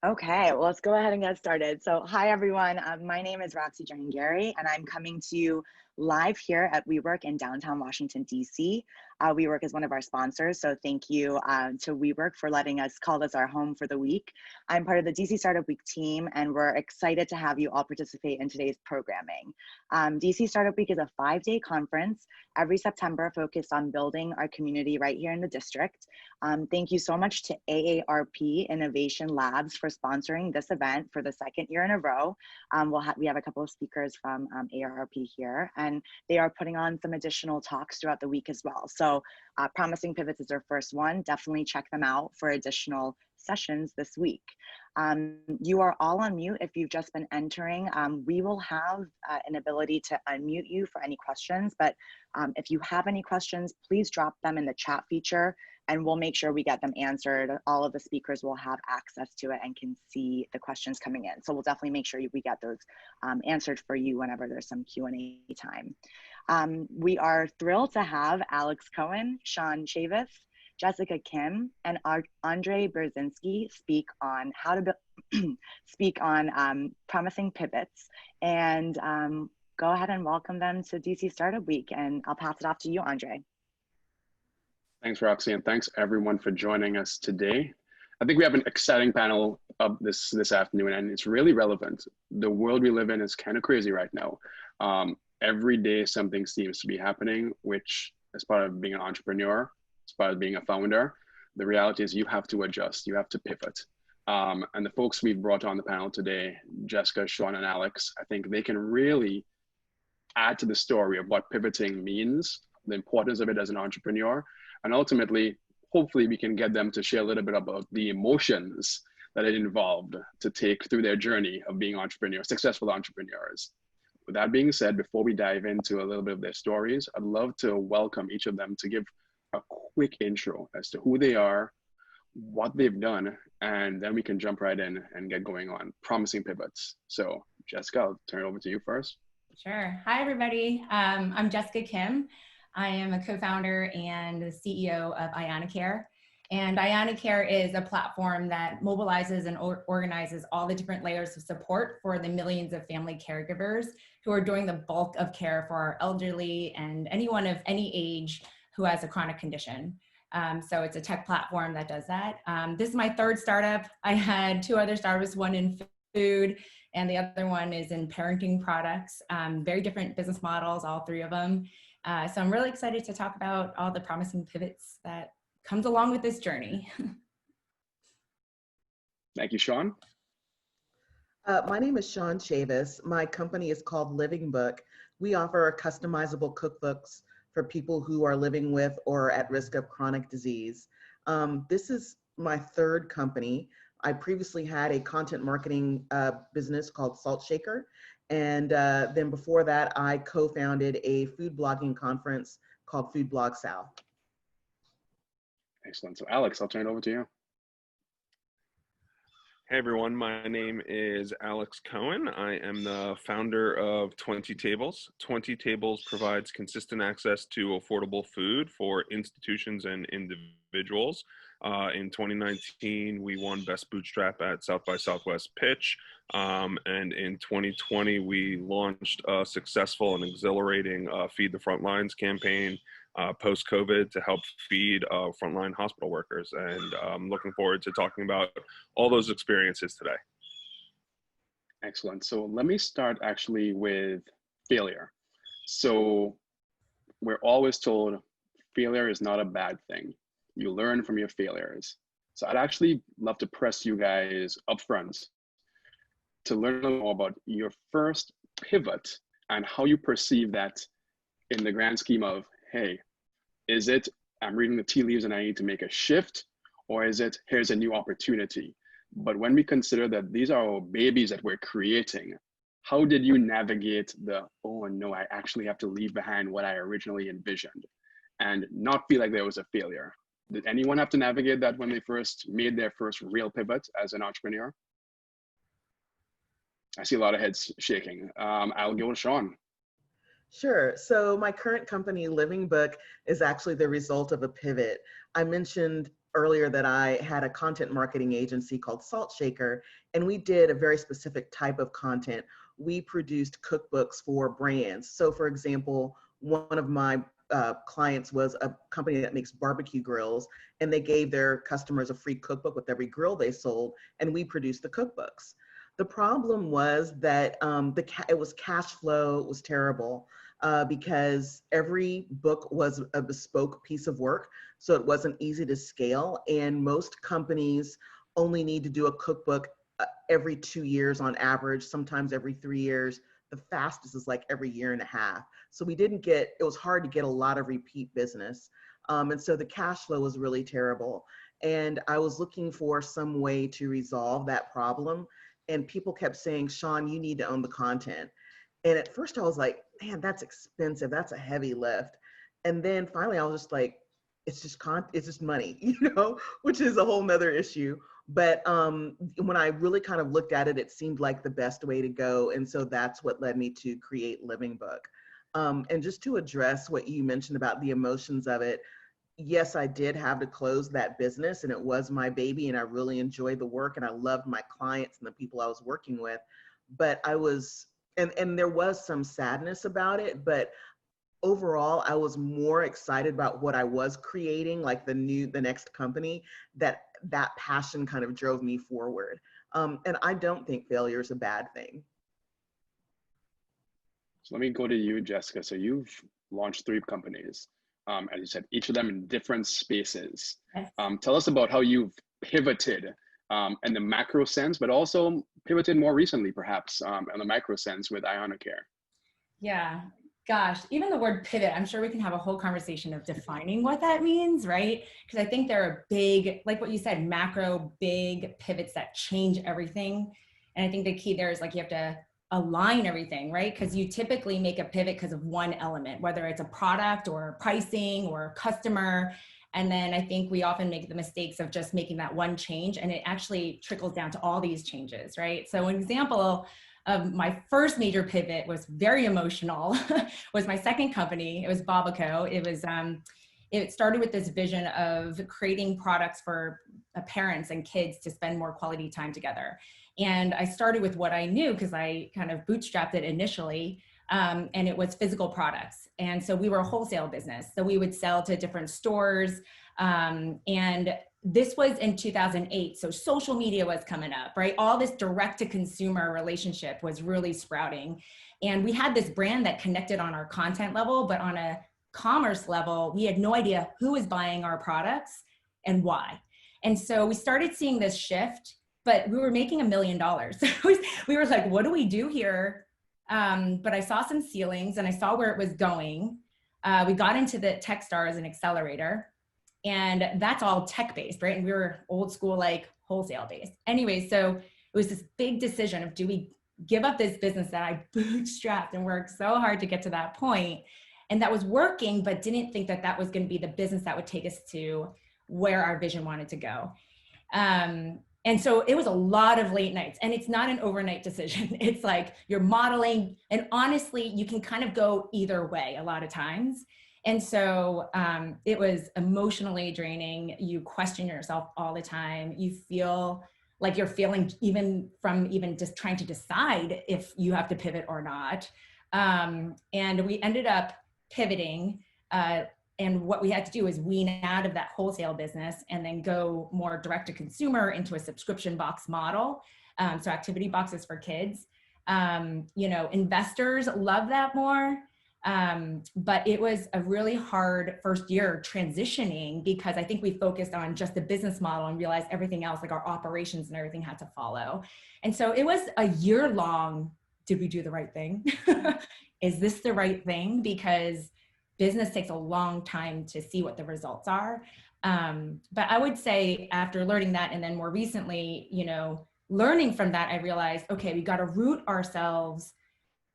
Okay, well, let's go ahead and get started. So, hi everyone. My name is Roxy Jahangeri, and I'm coming to you live here at WeWork in downtown Washington, D.C. WeWork is one of our sponsors, so thank you to WeWork for letting us call this our home for the week. I'm part of the DC Startup Week team, and we're excited to have you all participate in today's programming. DC Startup Week is a 5-day conference every September focused on building our community right here in the district. Thank you so much to AARP Innovation Labs for sponsoring this event for the second year in a row. We have a couple of speakers from AARP here, and they are putting on some additional talks throughout the week as well. So Promising Pivots is their first one. Definitely check them out for additional sessions this week. You are all on mute if you've just been entering. We will have an ability to unmute you for any questions, but if you have any questions, please drop them in the chat feature and we'll make sure we get them answered. All of the speakers will have access to it and can see the questions coming in. So we'll definitely make sure we get those answered for you whenever there's some Q&A time. We are thrilled to have Alex Cohen, Shaun Chavis, Jessica Kim, and Andre Bierzynski speak on how to speak on promising pivots. And go ahead and welcome them to DC Startup Week. And I'll pass it off to you, Andre. Thanks, Roxy, and thanks everyone for joining us today. I think we have an exciting panel up this afternoon, and it's really relevant. The world we live in is kind of crazy right now. Every day something seems to be happening, which as part of being an entrepreneur, as part of being a founder, the reality is you have to adjust, you have to pivot. And the folks we've brought on the panel today, Jessica, Shaun, and Alex, I think they can really add to the story of what pivoting means, the importance of it as an entrepreneur, and ultimately, hopefully we can get them to share a little bit about the emotions that it involved to take through their journey of being entrepreneurs, successful entrepreneurs. With that being said, before we dive into a little bit of their stories, I'd love to welcome each of them to give a quick intro as to who they are, what they've done, and then we can jump right in and get going on promising pivots. So Jessica, I'll turn it over to you first. Sure. Hi, everybody. I'm Jessica Kim. I am a co-founder and the CEO of ianacare. And ianacare is a platform that mobilizes and organizes all the different layers of support for the millions of family caregivers who are doing the bulk of care for our elderly and anyone of any age who has a chronic condition. So it's a tech platform that does that. This is my third startup. I had 2 other startups, one in food and the other one is in parenting products. Very different business models, all 3 of them. So I'm really excited to talk about all the promising pivots that comes along with this journey. Thank you, Shaun. My name is Shaun Chavis. My company is called LVNGbook. We offer customizable cookbooks for people who are living with or at risk of chronic disease. This is my 3rd company. I previously had a content marketing business called Salt Shaker. And then before that, I co-founded a food blogging conference called Food Blog South. Excellent. So Alex, I'll turn it over to you. Hey everyone, my name is Alex Cohen. I am the founder of 20 Tables. 20 Tables provides consistent access to affordable food for institutions and individuals. In 2019, we won Best Bootstrap at South by Southwest Pitch. And in 2020, we launched a successful and exhilarating Feed the Frontlines campaign post-COVID to help feed frontline hospital workers. And I'm looking forward to talking about all those experiences today. Excellent. So let me start actually with failure. So we're always told failure is not a bad thing. You learn from your failures. So I'd actually love to press you guys up front to learn a little more about your first pivot and how you perceive that in the grand scheme of, hey, is it I'm reading the tea leaves and I need to make a shift, or is it here's a new opportunity? But when we consider that these are our babies that we're creating, how did you navigate the, oh no, I actually have to leave behind what I originally envisioned and not feel like there was a failure? Did anyone have to navigate that when they first made their first real pivot as an entrepreneur? I see a lot of heads shaking. I'll go to Shaun. Sure. So my current company, LVNGbook, is actually the result of a pivot. I mentioned earlier that I had a content marketing agency called Salt Shaker, and we did a very specific type of content. We produced cookbooks for brands. So for example, one of my clients was a company that makes barbecue grills, and they gave their customers a free cookbook with every grill they sold, and we produced the cookbooks. The problem was that it was cash flow, it was terrible, because every book was a bespoke piece of work, so it wasn't easy to scale, and most companies only need to do a cookbook every 2 years on average, sometimes every 3 years. The fastest is like every year and a half. So it was hard to get a lot of repeat business. And so the cash flow was really terrible. And I was looking for some way to resolve that problem. And people kept saying, Shaun, you need to own the content. And at first I was like, man, that's expensive. That's a heavy lift. And then finally I was just like, it's just money, which is a whole nother issue. But when I really kind of looked at it, it seemed like the best way to go. And so that's what led me to create LVNGbook. And just to address what you mentioned about the emotions of it, yes, I did have to close that business, and it was my baby, and I really enjoyed the work, and I loved my clients and the people I was working with. But and there was some sadness about it, but overall, I was more excited about what I was creating, like the next company, that passion kind of drove me forward. And I don't think failure is a bad thing. So let me go to you, Jessica. So you've launched 3 companies, as you said, each of them in different spaces. Yes. Tell us about how you've pivoted in the macro sense, but also pivoted more recently, perhaps, in the micro sense with ianacare. Yeah. Gosh, even the word pivot, I'm sure we can have a whole conversation of defining what that means, right? Because I think there are big, like what you said, macro, big pivots that change everything. And I think the key there is like you have to align everything, right? Because you typically make a pivot because of one element, whether it's a product or pricing or customer. And then I think we often make the mistakes of just making that one change, and it actually trickles down to all these changes, right? So an example of my first major pivot was very emotional, was my second company. It was Babaco. It started with this vision of creating products for parents and kids to spend more quality time together. And I started with what I knew because I kind of bootstrapped it initially, and it was physical products. And so we were a wholesale business. So we would sell to different stores, and this was in 2008. So social media was coming up, right? All this direct to consumer relationship was really sprouting. And we had this brand that connected on our content level, but on a commerce level, we had no idea who was buying our products and why. And so we started seeing this shift, but we were making $1 million. We were like, what do we do here? But I saw some ceilings and I saw where it was going. We got into the Techstar as an accelerator. And that's all tech-based, right? And we were old school, like wholesale based. Anyway, so it was this big decision of, do we give up this business that I bootstrapped and worked so hard to get to that point, and that was working, but didn't think that that was going to be the business that would take us to where our vision wanted to go. And so it was a lot of late nights, and it's not an overnight decision. It's like you're modeling, and honestly, you can kind of go either way a lot of times. And so it was emotionally draining. You question yourself all the time. You feel like you're failing even just trying to decide if you have to pivot or not. And we ended up pivoting. And what we had to do is wean out of that wholesale business and then go more direct to consumer into a subscription box model. So activity boxes for kids. Investors love that more. But it was a really hard first year transitioning, because I think we focused on just the business model and realized everything else, like our operations and everything, had to follow. And so it was a year long. Did we do the right thing? Is this the right thing? Because business takes a long time to see what the results are. But I would say after learning that, and then more recently, learning from that, I realized, okay, we got to root ourselves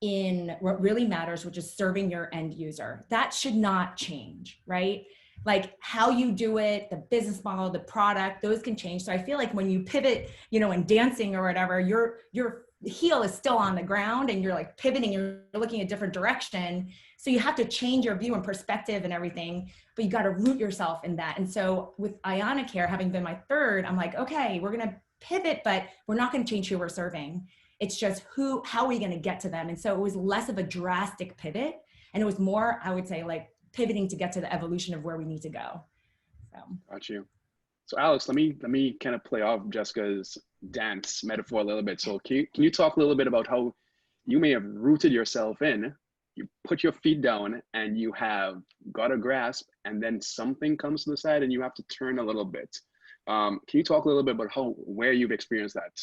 in what really matters, which is serving your end user. That should not change, right? Like how you do it, the business model, the product, those can change. So I feel like when you pivot, in dancing or whatever, you're heel is still on the ground and you're like pivoting, you're looking a different direction. So you have to change your view and perspective and everything, but you got to root yourself in that. And so with IanaCare having been my third, I'm like, okay, we're going to pivot, but we're not going to change who we're serving. It's just how are we going to get to them? And so it was less of a drastic pivot. And it was more, I would say, like pivoting to get to the evolution of where we need to go. So. Got you. So Alex, let me kind of play off Jessica's dance metaphor a little bit. So can you talk a little bit about how you may have rooted yourself in, you put your feet down and you have got a grasp, and then something comes to the side and you have to turn a little bit. Can you talk a little bit about where you've experienced that?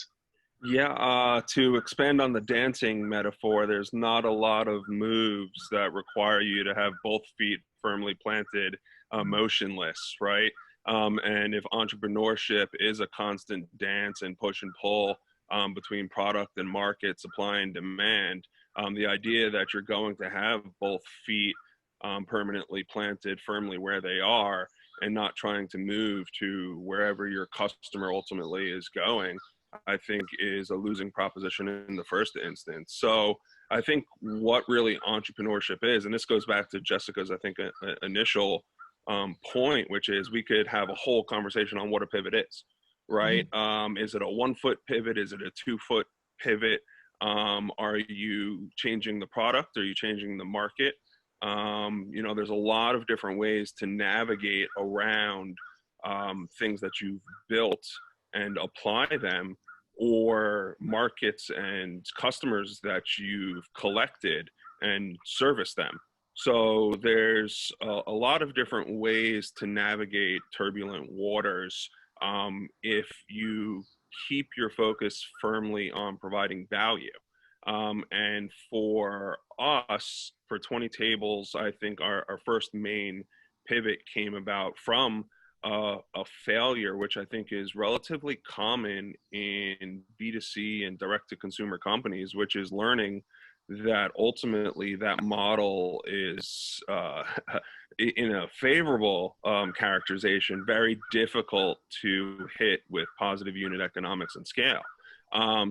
Yeah, to expand on the dancing metaphor, there's not a lot of moves that require you to have both feet firmly planted, motionless, right? And if entrepreneurship is a constant dance and push and pull between product and market, supply and demand, the idea that you're going to have both feet permanently planted firmly where they are and not trying to move to wherever your customer ultimately is going, I think is a losing proposition in the first instance. So I think what really entrepreneurship is, and this goes back to Jessica's, I think, initial point, which is we could have a whole conversation on what a pivot is, right? Is it a 1 foot pivot? Is it a 2 foot pivot? Are you changing the product? Are you changing the market? There's a lot of different ways to navigate around things that you've built and apply them, or markets and customers that you've collected and service them. So there's a lot of different ways to navigate turbulent waters if you keep your focus firmly on providing value. And for us, for 20 Tables, I think our first main pivot came about from a failure, which I think is relatively common in B2C and direct-to-consumer companies, which is learning that ultimately that model is, in a favorable characterization, very difficult to hit with positive unit economics and scale.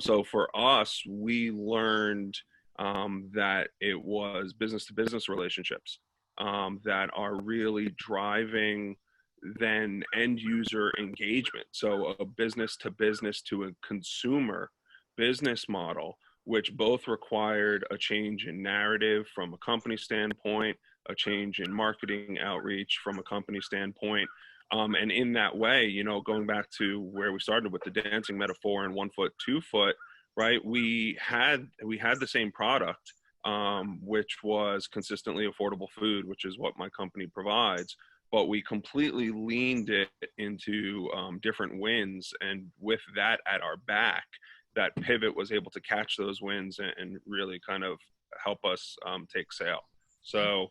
So for us, we learned that it was business-to-business relationships that are really driving then end user engagement. So a business to business to a consumer business model, which both required a change in narrative from a company standpoint, a change in marketing outreach from a company standpoint. And in that way, going back to where we started with the dancing metaphor and 1 foot, 2 foot, right? We had the same product, which was consistently affordable food, which is what my company provides. But we completely leaned it into different wins. And with that at our back, that pivot was able to catch those wins and really kind of help us take sail. So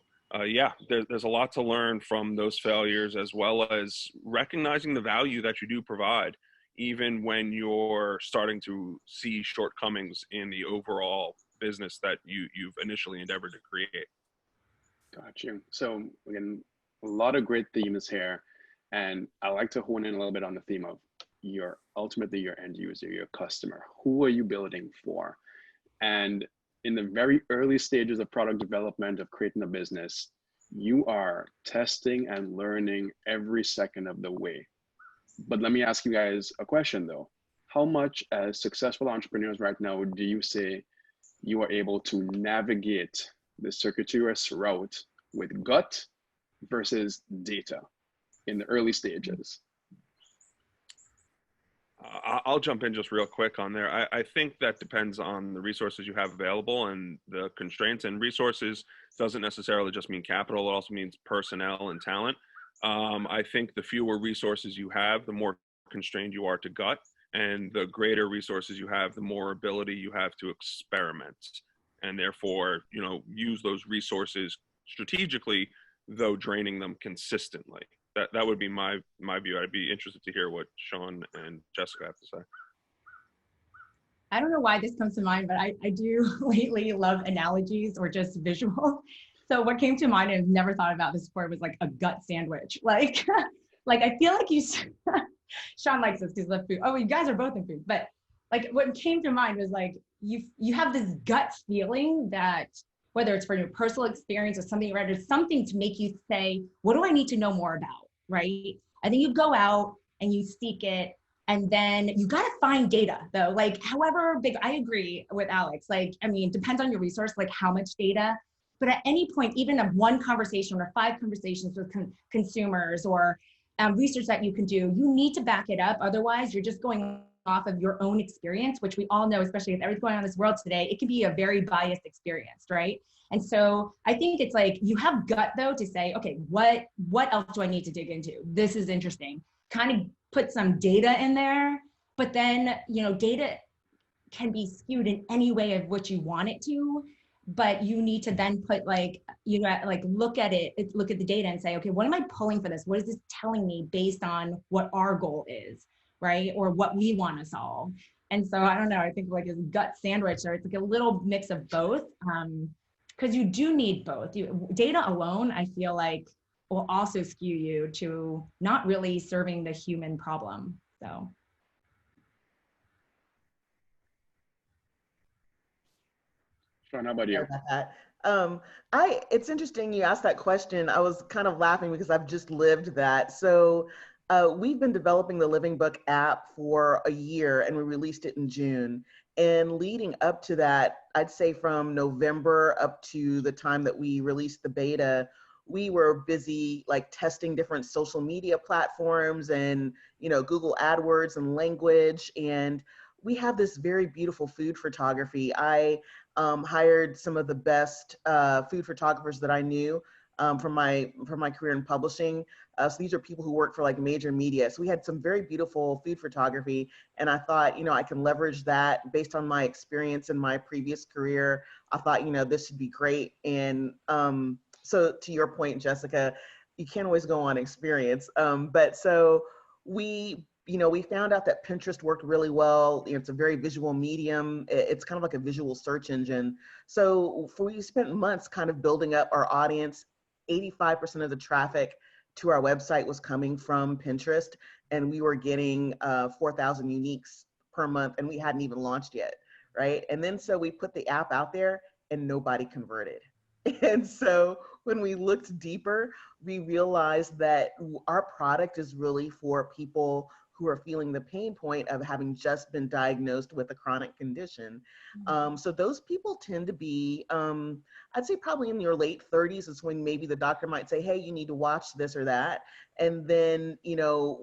there's a lot to learn from those failures, as well as recognizing the value that you do provide, even when you're starting to see shortcomings in the overall business that you've initially endeavored to create. Got you. So again, a lot of great themes here, and I like to hone in a little bit on the theme of ultimately your end user, your customer. Who are you building for? And in the very early stages of product development, of creating a business, you are testing and learning every second of the way. But let me ask you guys a question though. How much as successful entrepreneurs right now do you say you are able to navigate the circuitous route with gut versus data in the early stages? I'll jump in just real quick on there. I think that depends on the resources you have available and the constraints. And resources doesn't necessarily just mean capital. It also means personnel and talent. I think the fewer resources you have, the more constrained you are to gut. And the greater resources you have, the more ability you have to experiment. And therefore, use those resources strategically, though draining them consistently. That would be my view. I'd be interested to hear what Shaun and Jessica have to say. I don't know why this comes to mind, but I do lately love analogies or just visual. So what came to mind, I've never thought about this before, was like a gut sandwich. Like I feel like Shaun likes this because of food. Oh, you guys are both in food. But like what came to mind was like, you have this gut feeling that whether it's for your personal experience or something you read, or something to make you say, what do I need to know more about, right? I think you go out and you seek it, and then you got to find data though. Like however big, I agree with Alex. Like, I mean, it depends on your resource, like how much data, but at any point, even of one conversation or 5 conversations with consumers or research that you can do, you need to back it up. Otherwise, you're just going off of your own experience, which we all know, especially with everything going on in this world today, it can be a very biased experience, right? And so I think it's like, you have gut though to say, okay, what else do I need to dig into? This is interesting. Kind of put some data in there, but then, you know, data can be skewed in any way of what you want it to, but you need to then put like, you know, like look at the data and say, okay, what am I pulling for this? What is this telling me based on what our goal is, right? Or what we want to solve. And so I don't know, I think like a gut sandwich, or it's like a little mix of both. Because you do need both. Data alone, I feel like, will also skew you to not really serving the human problem. So. Shaun, how about you? Sorry about that. It's interesting you asked that question. I was kind of laughing because I've just lived that. So we've been developing the Living Book app for a year, and we released it in June. And leading up to that, I'd say from November up to the time that we released the beta, we were busy like testing different social media platforms and, you know, Google AdWords and language. And we have this very beautiful food photography. I hired some of the best food photographers that I knew from my career in publishing. So these are people who work for like major media. So we had some very beautiful food photography, and I thought, you know, I can leverage that based on my experience in my previous career. I thought, you know, this would be great. And so to your point, Jessica, you can't always go on experience. But so we found out that Pinterest worked really well. You know, it's a very visual medium. It's kind of like a visual search engine. So we spent months kind of building up our audience. 85% of the traffic to our website was coming from Pinterest, and we were getting 4,000 uniques per month, and we hadn't even launched yet, right? And then so we put the app out there and nobody converted. And so when we looked deeper, we realized that our product is really for people who are feeling the pain point of having just been diagnosed with a chronic condition. So those people tend to be, I'd say probably in your late 30s is when maybe the doctor might say, hey, you need to watch this or that. And then, you know,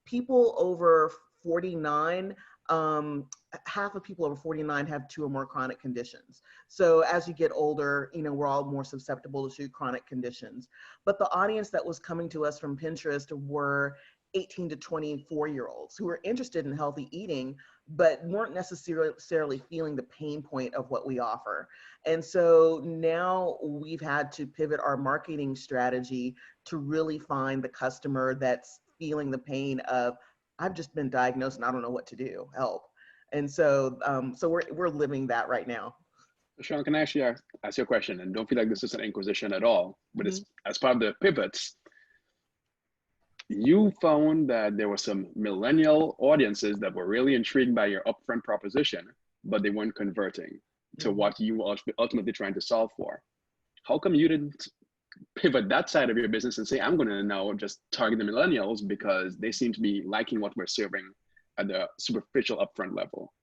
people over 49, half of people over 49 have 2 or more chronic conditions. So as you get older, you know, we're all more susceptible to chronic conditions. But the audience that was coming to us from Pinterest were 18 to 24-year-olds who were interested in healthy eating, but weren't necessarily feeling the pain point of what we offer. And so now we've had to pivot our marketing strategy to really find the customer that's feeling the pain of, I've just been diagnosed and I don't know what to do, help. And so, we're living that right now. Shaun, can I actually ask you a question? And don't feel like this is an inquisition at all, but it's as part of the pivots. You found that there were some millennial audiences that were really intrigued by your upfront proposition, but they weren't converting to what you were ultimately trying to solve for. How come you didn't pivot that side of your business and say, I'm going to now just target the millennials because they seem to be liking what we're serving at the superficial upfront level?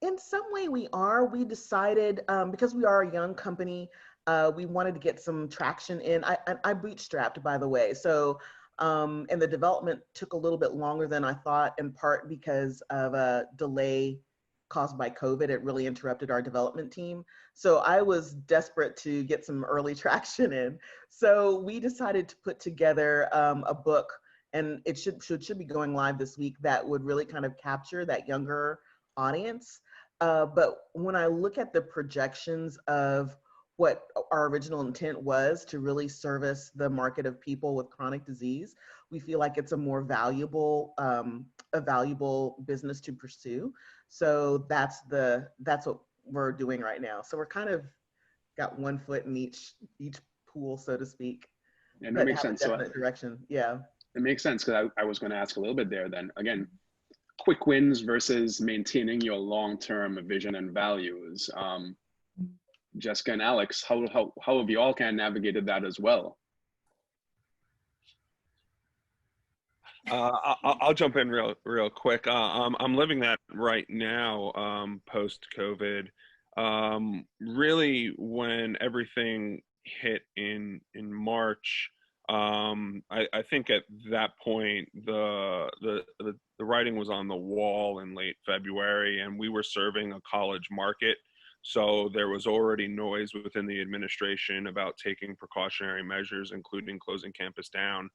In some way we decided, because we are a young company, we wanted to get some traction in. I bootstrapped, by the way. So, and the development took a little bit longer than I thought, in part because of a delay caused by COVID. It really interrupted our development team. So I was desperate to get some early traction in. So we decided to put together a book, and it should be going live this week, that would really kind of capture that younger audience. But when I look at the projections of what our original intent was to really service the market of people with chronic disease, we feel like it's a more valuable business to pursue. So that's what we're doing right now. So we're kind of got one foot in each pool, so to speak. And that makes sense. So direction. Yeah. It makes sense, because I was going to ask a little bit there then. Again, quick wins versus maintaining your long-term vision and values. Jessica and Alex, how have you all kind of navigated that as well? I'll jump in real quick. I'm living that right now, post COVID. Really, when everything hit in March, I think at that point the writing was on the wall in late February, and we were serving a college market. So there was already noise within the administration about taking precautionary measures, including closing campus down.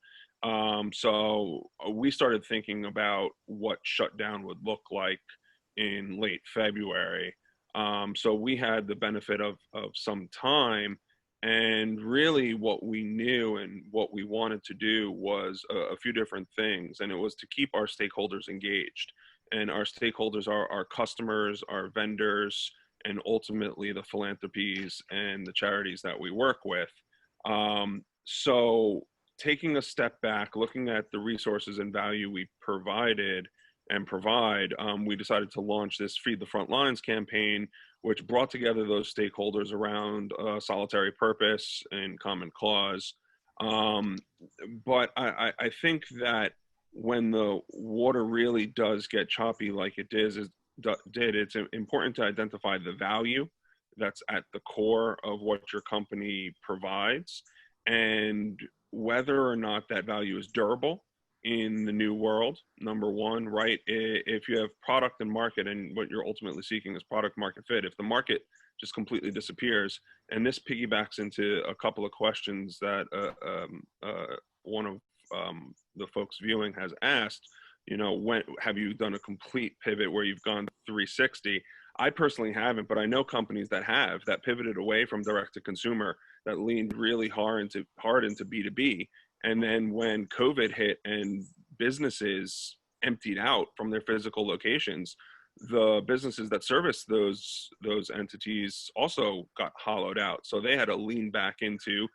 So we started thinking about what shutdown would look like in late February. So we had the benefit of some time, and really what we knew and what we wanted to do was a few different things, and it was to keep our stakeholders engaged. And our stakeholders are our customers, our vendors, and ultimately the philanthropies and the charities that we work with. So taking a step back, looking at the resources and value we provided and provide, we decided to launch this Feed the Front Lines campaign, which brought together those stakeholders around a solitary purpose and common cause. But I think that when the water really does get choppy like it did, it's important to identify the value that's at the core of what your company provides, and whether or not that value is durable in the new world. Number one, right? If you have product and market, and what you're ultimately seeking is product market fit, if the market just completely disappears, and this piggybacks into a couple of questions that one of the folks viewing has asked, when have you done a complete pivot where you've gone 360? I personally haven't, but I know companies that have, that pivoted away from direct to consumer, that leaned really hard into B2B. And then when COVID hit and businesses emptied out from their physical locations, the businesses that service those entities also got hollowed out. So they had to lean back into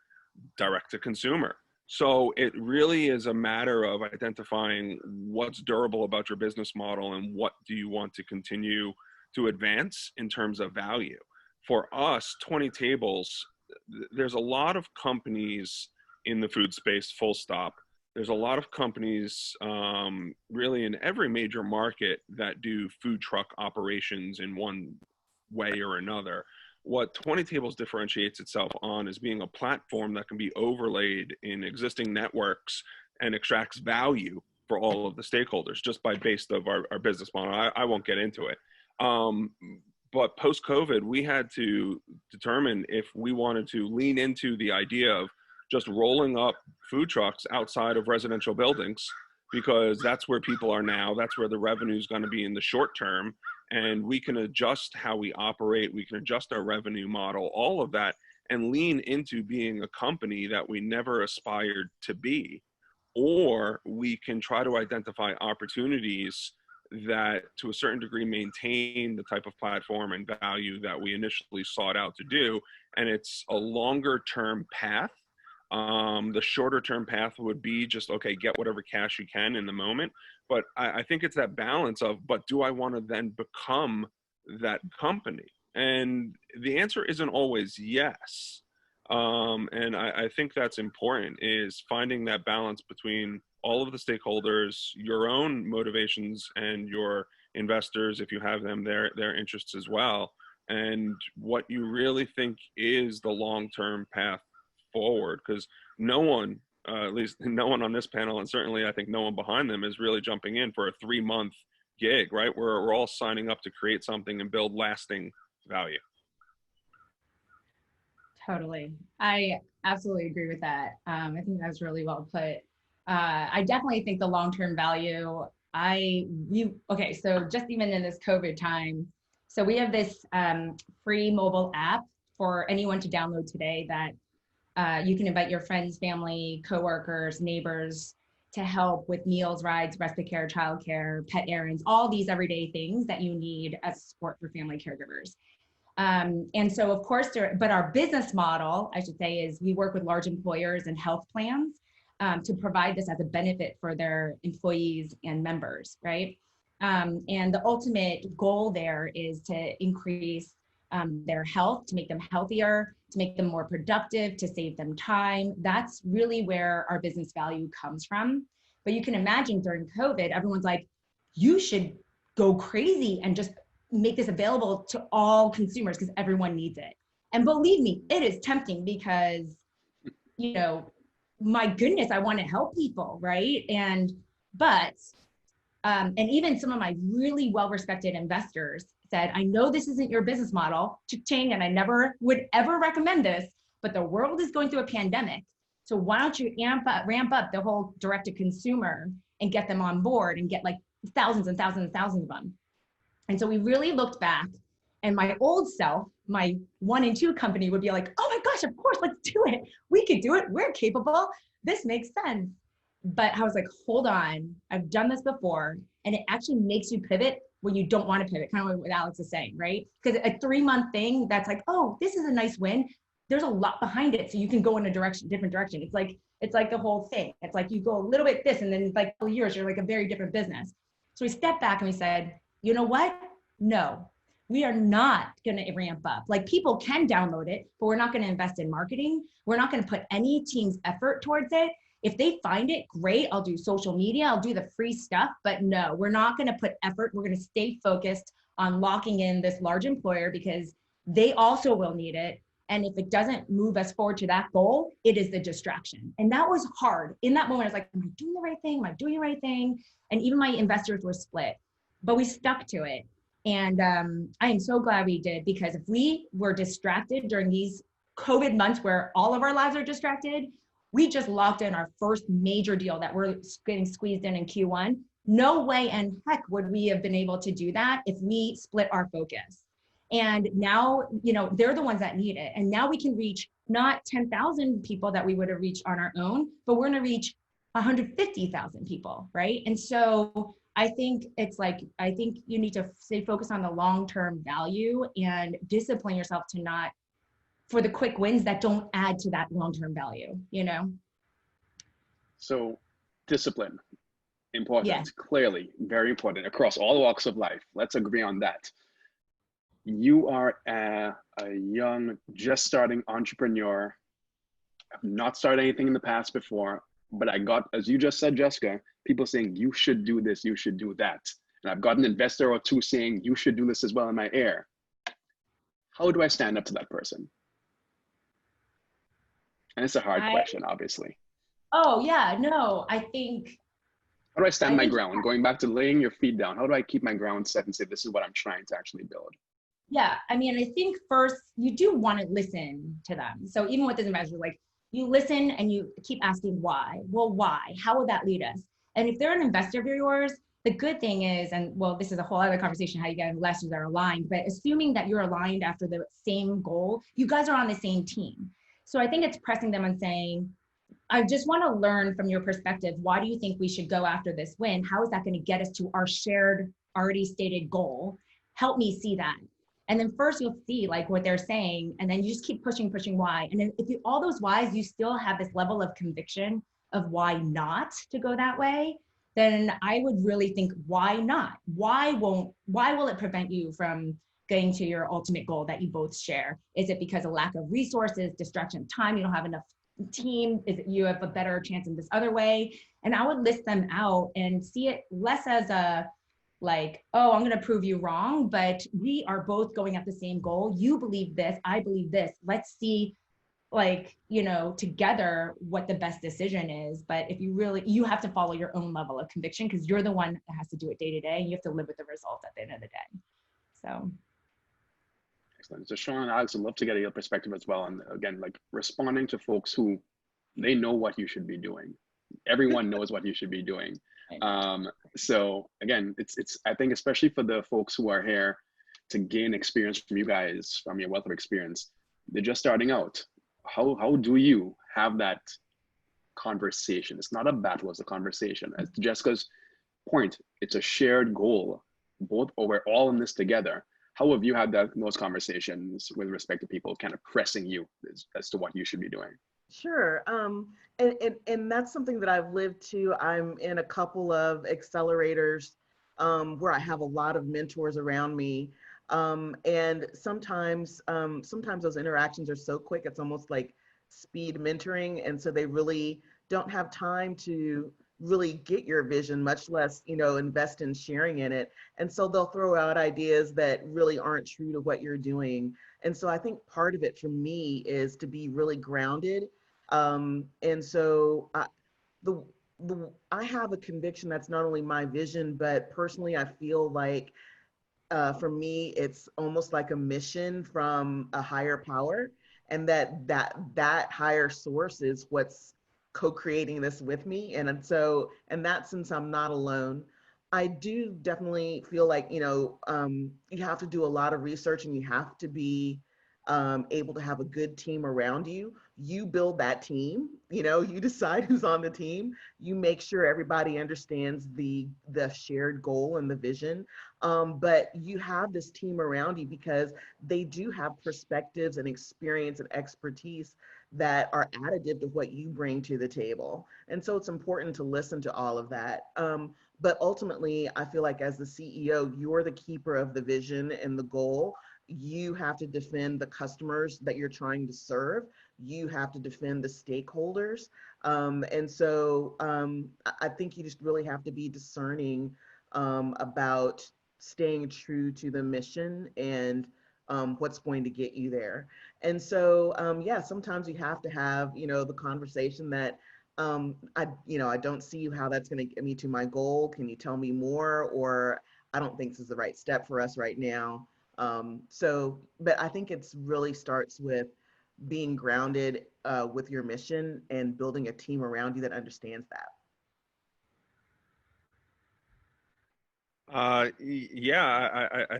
direct to consumer. So it really is a matter of identifying what's durable about your business model and what do you want to continue to advance in terms of value. For us, 20 Tables, there's a lot of companies in the food space, full stop. There's a lot of companies really in every major market that do food truck operations in one way or another. What 20 Tables differentiates itself on is being a platform that can be overlaid in existing networks and extracts value for all of the stakeholders just by based of our business model. I won't get into it. But post-COVID, we had to determine if we wanted to lean into the idea of just rolling up food trucks outside of residential buildings, because that's where people are now. That's where the revenue is going to be in the short term. And we can adjust how we operate. We can adjust our revenue model, all of that, and lean into being a company that we never aspired to be. Or we can try to identify opportunities that to a certain degree maintain the type of platform and value that we initially sought out to do. And it's a longer term path. The shorter term path would be just, okay, get whatever cash you can in the moment. But I think it's that balance of, but do I want to then become that company? And the answer isn't always yes. And I think that's important, is finding that balance between all of the stakeholders, your own motivations, and your investors, if you have them, their interests as well, and what you really think is the long-term path forward. Because no one, at least no one on this panel, and certainly I think no one behind them, is really jumping in for a 3-month gig, right? We're all signing up to create something and build lasting value. Totally. I absolutely agree with that. I think that's really well put. I definitely think the long-term value, okay, so just even in this COVID time, so we have this free mobile app for anyone to download today that you can invite your friends, family, coworkers, neighbors to help with meals, rides, respite care, childcare, pet errands, all these everyday things that you need as support for family caregivers. And so of course, but our business model, I should say, is we work with large employers and health plans to provide this as a benefit for their employees and members, right? And the ultimate goal there is to increase their health, to make them healthier, to make them more productive, to save them time. That's really where our business value comes from. But you can imagine during COVID, everyone's like, you should go crazy and just make this available to all consumers because everyone needs it. And believe me, it is tempting because, you know, my goodness, I want to help people, right? And even some of my really well-respected investors said, I know this isn't your business model, ching, and I never would ever recommend this, but the world is going through a pandemic. So why don't you ramp up the whole direct-to-consumer and get them on board and get like thousands and thousands and thousands of them. And so we really looked back, and my old self, my 1 and 2 company would be like, oh my gosh, of course, let's do it. We could do it. We're capable. This makes sense. But I was like, hold on, I've done this before. And it actually makes you pivot when you don't want to pivot, kind of what Alex is saying, right? Because a 3-month thing that's like, oh, this is a nice win. There's a lot behind it. So you can go in a different direction. It's like the whole thing. It's like you go a little bit this, and then like 2 years, you're like a very different business. So we stepped back and we said, you know what? No, we are not going to ramp up. Like, people can download it, but we're not going to invest in marketing. We're not going to put any team's effort towards it. If they find it, great. I'll do social media. I'll do the free stuff. But no, we're not going to put effort. We're going to stay focused on locking in this large employer because they also will need it. And if it doesn't move us forward to that goal, it is the distraction. And that was hard. In that moment, I was like, am I doing the right thing? Am I doing the right thing? And even my investors were split, but we stuck to it. And I am so glad we did, because if we were distracted during these COVID months where all of our lives are distracted, we just locked in our first major deal that we're getting squeezed in Q1. No way in heck would we have been able to do that if we split our focus. And now, you know, they're the ones that need it. And now we can reach not 10,000 people that we would have reached on our own, but we're going to reach 150,000 people, right? And so I think it's like, I think you need to stay focused on the long-term value and discipline yourself to not for the quick wins that don't add to that long-term value, you know? So discipline, important, Yeah. Clearly very important across all walks of life. Let's agree on that. You are a young, just starting entrepreneur. I've not started anything in the past before, but I got, as you just said, Jessica, people saying, you should do this, you should do that. And I've got an investor or two saying, you should do this as well in my ear. How do I stand up to that person? And it's a hard question, obviously. Oh yeah, no, I think. How do I stand my ground? Going back to laying your feet down, how do I keep my ground set and say, this is what I'm trying to actually build? Yeah, I mean, I think first you do want to listen to them. So even with this investor, like, you listen and you keep asking why. Well, why? How will that lead us? And if they're an investor of yours, the good thing is, and well, this is a whole other conversation, how you get investors that are aligned, but assuming that you're aligned after the same goal, you guys are on the same team. So I think it's pressing them and saying, I just want to learn from your perspective, why do you think we should go after this win? How is that going to get us to our shared, already stated goal? Help me see that. And then first you'll see like what they're saying, and then you just keep pushing why. And then if you, all those whys, you still have this level of conviction of why not to go that way, then I would really think, why not? Why will it prevent you from getting to your ultimate goal that you both share? Is it because of lack of resources, distraction of time, you don't have enough team? Is it you have a better chance in this other way? And I would list them out and see it less as a like, oh, I'm going to prove you wrong, but we are both going at the same goal. You believe this, I believe this. Let's see, like, you know, together what the best decision is. But if you really, you have to follow your own level of conviction, because you're the one that has to do it day to day, and you have to live with the results at the end of the day. So. Excellent. So Shaun and Alex, I'd love to get your perspective as well. And again, like responding to folks who they know what you should be doing. Everyone knows what you should be doing. So again, it's I think especially for the folks who are here to gain experience from you guys, from your wealth of experience, they're just starting out. How do you have that conversation? It's not a battle, it's a conversation. As to Jessica's point, it's a shared goal. Both, or we're all in this together. How have you had those conversations with respect to people kind of pressing you as to what you should be doing? Sure. And that's something that I've lived to. I'm in a couple of accelerators where I have a lot of mentors around me. And sometimes those interactions are so quick, it's almost like speed mentoring. And so they really don't have time to really get your vision, much less, invest in sharing in it. And so they'll throw out ideas that really aren't true to what you're doing. And so I think part of it for me is to be really grounded. And so the, I have a conviction that's not only my vision, but personally, I feel like for me, it's almost like a mission from a higher power, and that higher source is what's co-creating this with me. And so, in that sense, I'm not alone. I do definitely feel like, you have to do a lot of research, and you have to be able to have a good team around you. You build that team, you decide who's on the team. You make sure everybody understands the shared goal and the vision. But you have this team around you because they do have perspectives and experience and expertise that are additive to what you bring to the table. And so it's important to listen to all of that. But ultimately, I feel like as the CEO, you're the keeper of the vision and the goal. You have to defend the customers that you're trying to serve. You have to defend the stakeholders. And so I think you just really have to be discerning about staying true to the mission and what's going to get you there. And so, yeah, sometimes you have to have, the conversation that I don't see how that's going to get me to my goal. Can you tell me more? Or I don't think this is the right step for us right now. But I think it's really starts with being grounded with your mission and building a team around you that understands that. I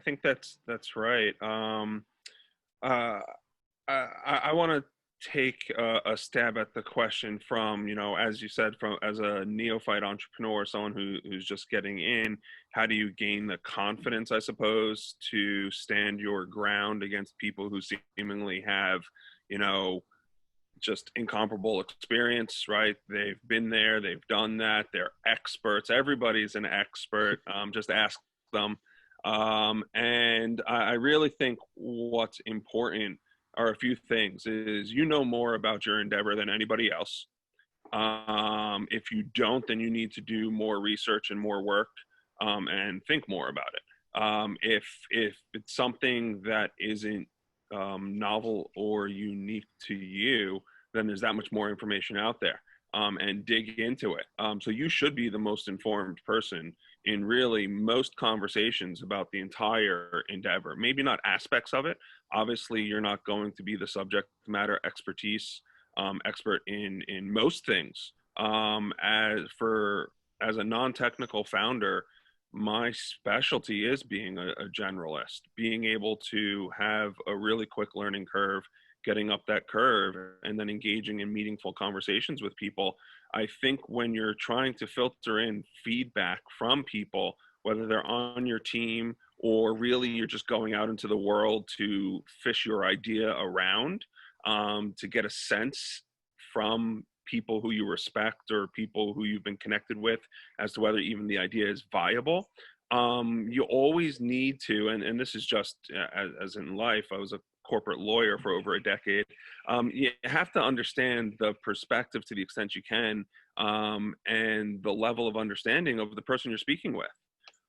think that's right. I want to take a stab at the question from, as you said, from as a neophyte entrepreneur, someone who's just getting in. How do you gain the confidence, I suppose, to stand your ground against people who seemingly have, just incomparable experience, right? They've been there, they've done that, they're experts. Everybody's an expert. Just ask them. And I really think what's important are a few things. Is more about your endeavor than anybody else. If you don't, then you need to do more research and more work, and think more about it. If it's something that isn't novel or unique to you, then there's that much more information out there, and dig into it. So you should be the most informed person in really most conversations about the entire endeavor. Maybe not aspects of it. Obviously, you're not going to be the subject matter expert in most things. As a non-technical founder, my specialty is being a generalist, being able to have a really quick learning curve, getting up that curve, and then engaging in meaningful conversations with people. I think when you're trying to filter in feedback from people, whether they're on your team or really you're just going out into the world to fish your idea around, to get a sense from people who you respect or people who you've been connected with as to whether even the idea is viable. You always need to, and this is just as in life, I was a corporate lawyer for over a decade. You have to understand the perspective to the extent you can, and the level of understanding of the person you're speaking with,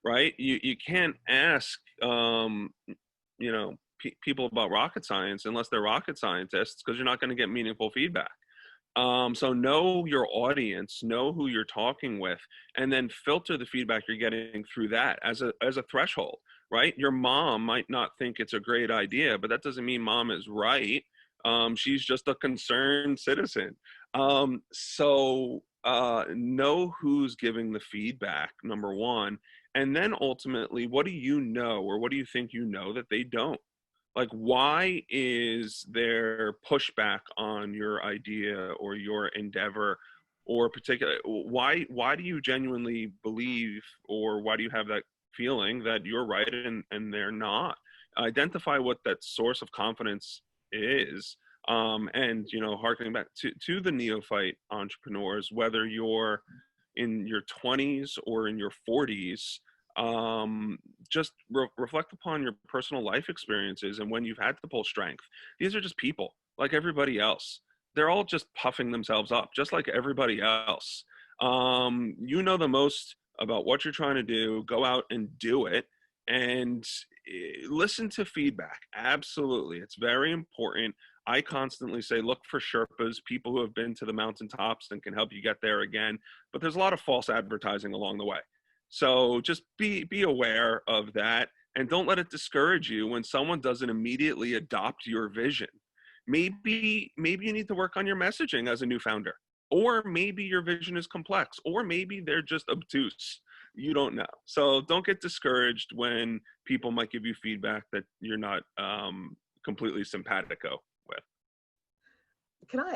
right? You can't ask, people about rocket science unless they're rocket scientists, because you're not going to get meaningful feedback. So know your audience, know who you're talking with, and then filter the feedback you're getting through that as a threshold, right? Your mom might not think it's a great idea, but that doesn't mean mom is right. She's just a concerned citizen. So know who's giving the feedback, number one. And then ultimately, what do you know, or what do you think you know that they don't? Like, why is there pushback on your idea or your endeavor, or particular? Why do you genuinely believe, or why do you have that feeling that you're right and they're not? Identify what that source of confidence is. And harkening back to the neophyte entrepreneurs, whether you're in your 20s or in your 40s, Just reflect upon your personal life experiences and when you've had to pull strength. These are just people like everybody else. They're all just puffing themselves up, just like everybody else. You know the most about what you're trying to do. Go out and do it, and listen to feedback. Absolutely, it's very important. I constantly say, look for Sherpas, people who have been to the mountaintops and can help you get there again. But there's a lot of false advertising along the way. So just be aware of that, and don't let it discourage you when someone doesn't immediately adopt your vision. Maybe you need to work on your messaging as a new founder, or maybe your vision is complex, or maybe they're just obtuse. You don't know. So don't get discouraged when people might give you feedback that you're not completely simpatico with.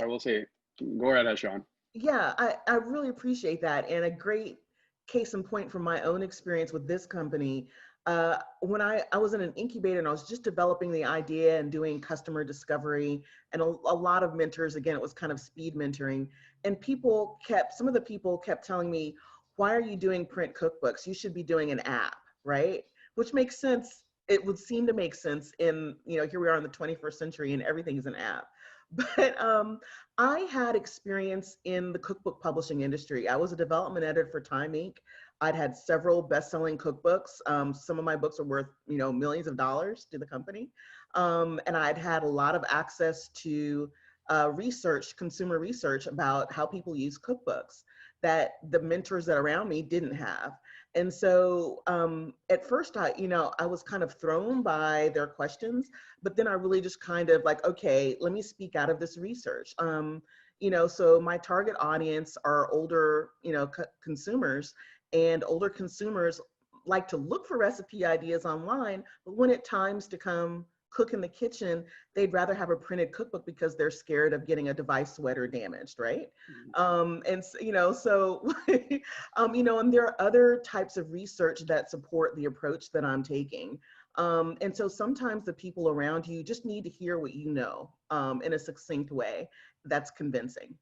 I will say, go ahead, Shaun. Yeah, I really appreciate that. And a great case in point from my own experience with this company, when I was in an incubator and I was just developing the idea and doing customer discovery, and a lot of mentors, again, it was kind of speed mentoring, and some of the people kept telling me, why are you doing print cookbooks? You should be doing an app, right? Which makes sense. It would seem to make sense in, here we are in the 21st century and everything is an app. But I had experience in the cookbook publishing industry. I was a development editor for Time Inc. I'd had several best-selling cookbooks. Some of my books are worth, millions of dollars to the company. And I'd had a lot of access to consumer research about how people use cookbooks that the mentors that around me didn't have. And so at first, I was kind of thrown by their questions, but then I really just kind of like, okay, let me speak out of this research. So my target audience are older, consumers, and older consumers like to look for recipe ideas online, but when it times to come cook in the kitchen, they'd rather have a printed cookbook because they're scared of getting a device sweater damaged, right? And there are other types of research that support the approach that I'm taking. And so sometimes the people around you just need to hear what you know in a succinct way that's convincing.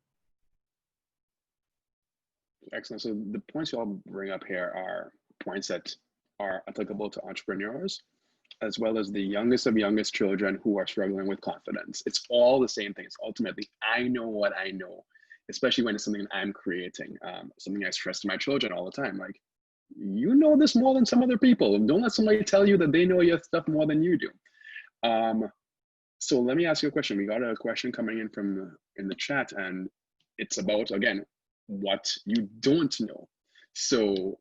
Excellent. So the points you all bring up here are points that are applicable to entrepreneurs, as well as the youngest of youngest children who are struggling with confidence. It's all the same thing. It's ultimately, I know what I know, especially when it's something I'm creating. Something I stress to my children all the time, like, you know this more than some other people. Don't let somebody tell you that they know your stuff more than you do. So let me ask you a question. We got a question coming in the chat, and it's about, again, what you don't know. So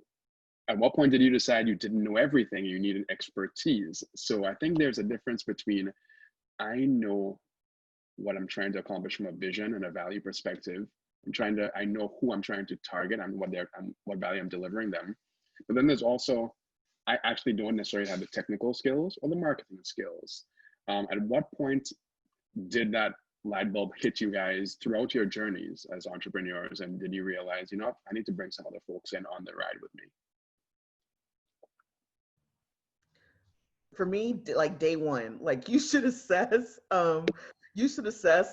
at what point did you decide you didn't know everything? You needed expertise. So I think there's a difference between, I know what I'm trying to accomplish from a vision and a value perspective. I know who I'm trying to target and what value I'm delivering them. But then there's also, I actually don't necessarily have the technical skills or the marketing skills. At what point did that light bulb hit you guys throughout your journeys as entrepreneurs? And did you realize, I need to bring some other folks in on the ride with me? For me, like day one, like you should assess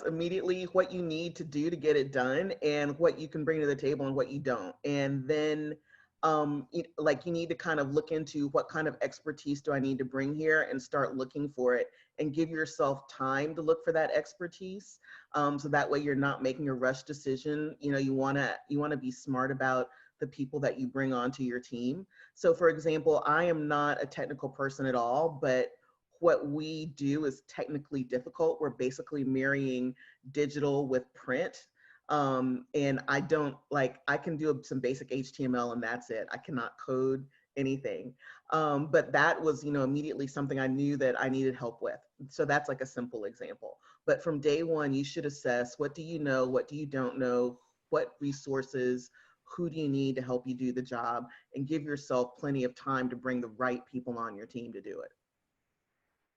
immediately what you need to do to get it done and what you can bring to the table and what you don't. And then you need to kind of look into what kind of expertise do I need to bring here and start looking for it and give yourself time to look for that expertise. So that way you're not making a rush decision. You want to be smart about the people that you bring onto your team. So for example, I am not a technical person at all, but what we do is technically difficult. We're basically marrying digital with print. And I can do some basic HTML and that's it. I cannot code anything. But that was, immediately something I knew that I needed help with. So that's like a simple example. But from day one, you should assess, what do you know? What do you don't know? What resources, who do you need to help you do the job, and give yourself plenty of time to bring the right people on your team to do it.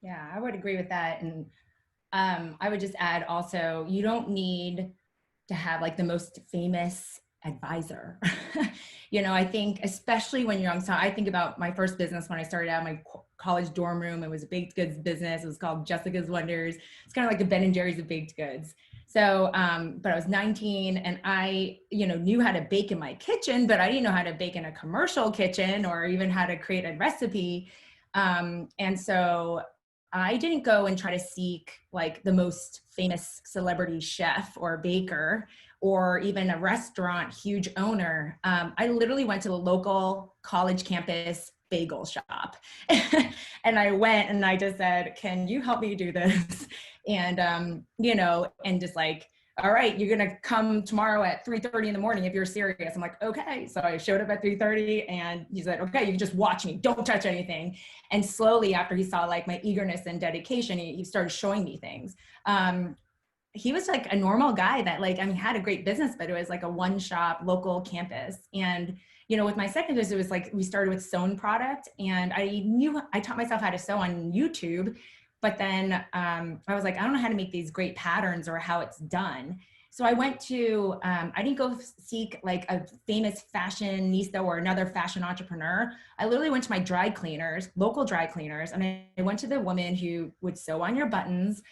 Yeah, I would agree with that. And I would just add also, you don't need to have like the most famous advisor. I think especially when you're young, so I think about my first business when I started out in my college dorm room. It was a baked goods business. It was called Jessica's Wonders. It's kind of like a Ben and Jerry's of baked goods. So, but I was 19 and I, knew how to bake in my kitchen, but I didn't know how to bake in a commercial kitchen or even how to create a recipe. And so I didn't go and try to seek like the most famous celebrity chef or baker or even a restaurant huge owner. I literally went to the local college campus bagel shop. And I went and I just said, can you help me do this? And, and just like, all right, you're going to come tomorrow at 3:30 in the morning if you're serious. I'm like, okay. So I showed up at 3:30 and he said, okay, you can just watch me. Don't touch anything. And slowly after he saw like my eagerness and dedication, he started showing me things. He was like a normal guy that had a great business, but it was like a one shop local campus. And, with my second business, it was like, we started with sewn product and I taught myself how to sew on YouTube. But then I was like, I don't know how to make these great patterns or how it's done. So I went to, I didn't go seek like a famous fashionista or another fashion entrepreneur. I literally went to my dry cleaners, local dry cleaners, and I went to the woman who would sew on your buttons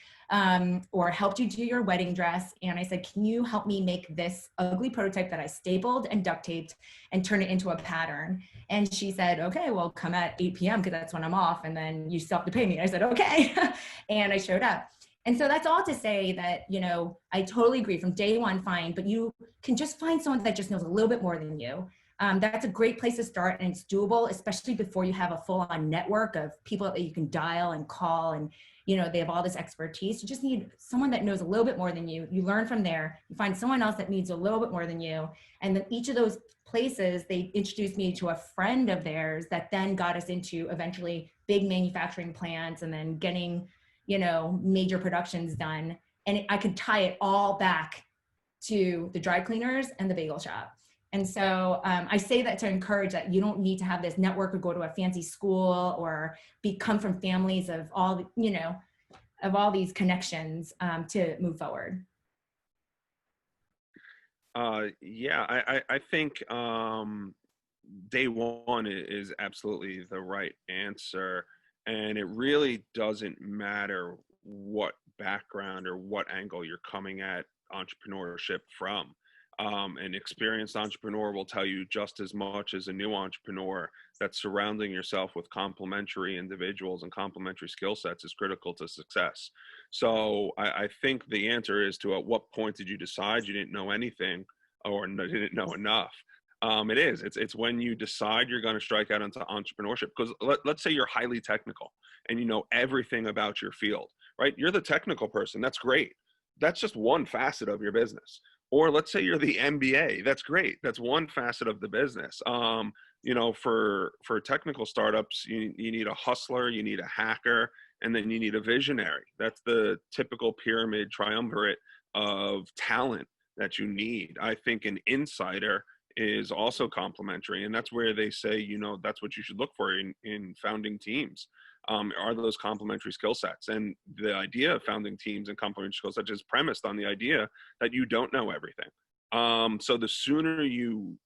or helped you do your wedding dress. And I said, can you help me make this ugly prototype that I stapled and duct taped and turn it into a pattern? And she said, okay, well, come at 8 p.m. because that's when I'm off. And then you still have to pay me. I said, okay. And I showed up. And so that's all to say that, I totally agree from day one, fine, but you can just find someone that just knows a little bit more than you. That's a great place to start, and it's doable, especially before you have a full-on network of people that you can dial and call, and they have all this expertise. You just need someone that knows a little bit more than you. You learn from there. You find someone else that needs a little bit more than you, and then each of those places, they introduced me to a friend of theirs that then got us into eventually big manufacturing plants, and then getting major productions done. And I could tie it all back to the dry cleaners and the bagel shop. And so I say that to encourage that you don't need to have this network or go to a fancy school or come from families of all, of all these connections to move forward. I think day one is absolutely the right answer. And it really doesn't matter what background or what angle you're coming at entrepreneurship from. An experienced entrepreneur will tell you just as much as a new entrepreneur that surrounding yourself with complementary individuals and complementary skill sets is critical to success. So I think the answer is to, at what point did you decide you didn't know anything or didn't know enough? It's when you decide you're going to strike out into entrepreneurship, because let's say you're highly technical and you know everything about your field, right? You're the technical person. That's great. That's just one facet of your business. Or let's say you're the MBA. That's great. That's one facet of the business. For technical startups, you need a hustler, you need a hacker, and then you need a visionary. That's the typical pyramid triumvirate of talent that you need. I think an insider is also complementary, and that's where they say, that's what you should look for in founding teams. Are those complementary skill sets? And the idea of founding teams and complementary skill sets is premised on the idea that you don't know everything. So the sooner you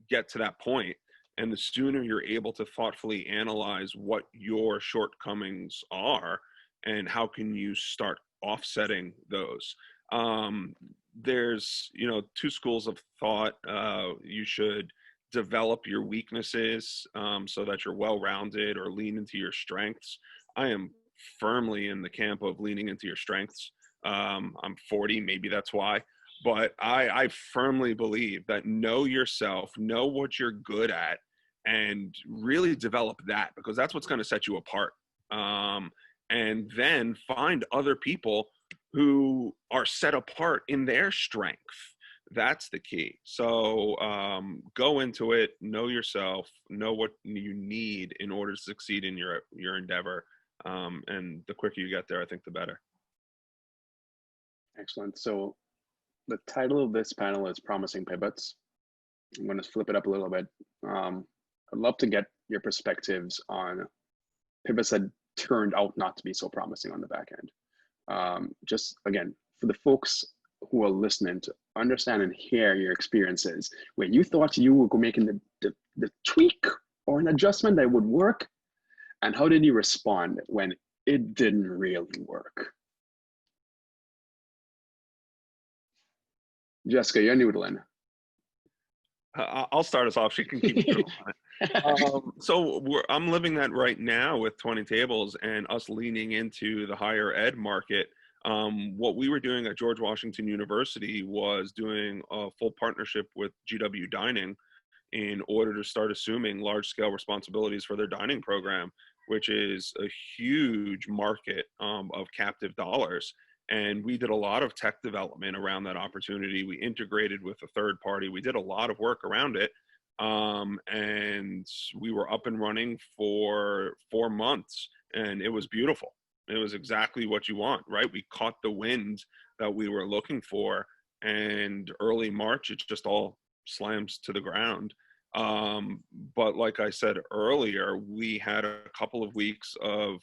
get to that point, and the sooner you're able to thoughtfully analyze what your shortcomings are and how can you start offsetting those. There's, two schools of thought. You should develop your weaknesses so that you're well-rounded, or lean into your strengths. I am firmly in the camp of leaning into your strengths. I'm 40, maybe that's why, but I firmly believe that know yourself, know what you're good at, and really develop that, because that's what's going to set you apart. And then find other people who are set apart in their strength. That's the key. So go into it, know yourself, know what you need in order to succeed in your endeavor. And the quicker you get there, I think the better. Excellent. So the title of this panel is Promising Pivots. I'm going to flip it up a little bit. I'd love to get your perspectives on pivots that turned out not to be so promising on the back end. Just again, for the folks who are listening, to understand and hear your experiences where you thought you were making the tweak or an adjustment that would work, and how did you respond when it didn't really work? Jessica, you're noodling. I'll start us off. She can keep going. So I'm living that right now with 20 tables and us leaning into the higher ed market. What we were doing at George Washington University was doing a full partnership with GW Dining in order to start assuming large scale responsibilities for their dining program, which is a huge market of captive dollars. And we did a lot of tech development around that opportunity. We integrated with a third party. We did a lot of work around it. And we were up and running for 4 months, and it was beautiful. It was exactly what you want, right? We caught the wind that we were looking for, and early March, it just all slams to the ground. But like I said earlier, we had a couple of weeks of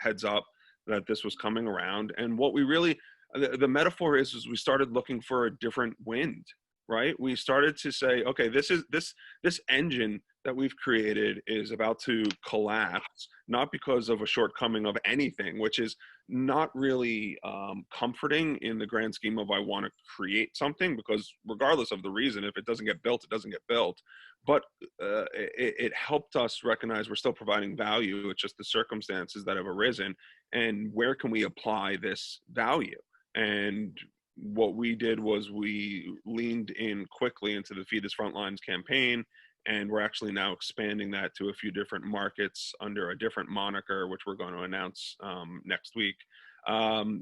heads up that this was coming around. And what we really, the metaphor is we started looking for a different wind, right? We started to say, okay, this engine that we've created is about to collapse, not because of a shortcoming of anything, which is not really comforting in the grand scheme of I want to create something, because regardless of the reason, if it doesn't get built, it doesn't get built. But it helped us recognize we're still providing value. It's just the circumstances that have arisen, and where can we apply this value? And what we did was we leaned in quickly into the Feed Us Frontlines campaign, and we're actually now expanding that to a few different markets under a different moniker, which we're going to announce next week.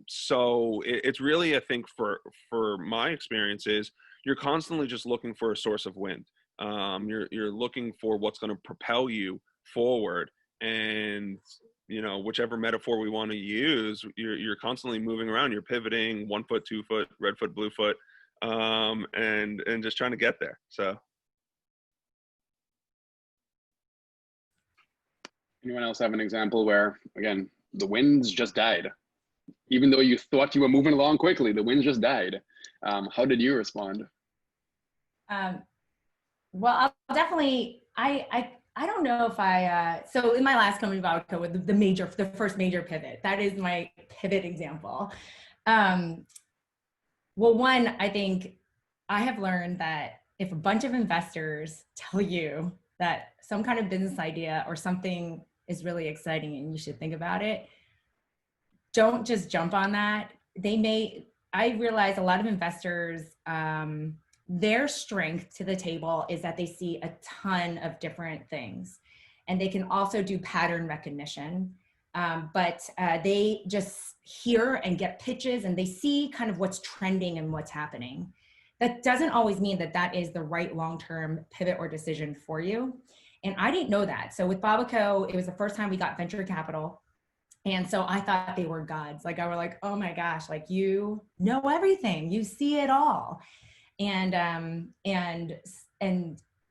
So it's really, I think, for my experience is you're constantly just looking for a source of wind. You're looking for what's going to propel you forward, and you know, whichever metaphor we want to use, you're constantly moving around. You're pivoting 1 foot, 2 foot, red foot, blue foot, and just trying to get there. So. Anyone else have an example where, again, the winds just died? Even though you thought you were moving along quickly, the winds just died. How did you respond? Well, I'll definitely, I don't know if so in my last company, Vodka, with the first major pivot, that is my pivot example. Well, one, I think I have learned that if a bunch of investors tell you that some kind of business idea or something is really exciting and you should think about it, don't just jump on that. I realize a lot of investors, their strength to the table is that they see a ton of different things, and they can also do pattern recognition. But they just hear and get pitches, and they see kind of what's trending and what's happening. That doesn't always mean that that is the right long-term pivot or decision for you. And I didn't know that. So with Babaco, it was the first time we got venture capital. And so I thought they were gods. Like, I were like, oh my gosh, like, you know everything, you see it all. And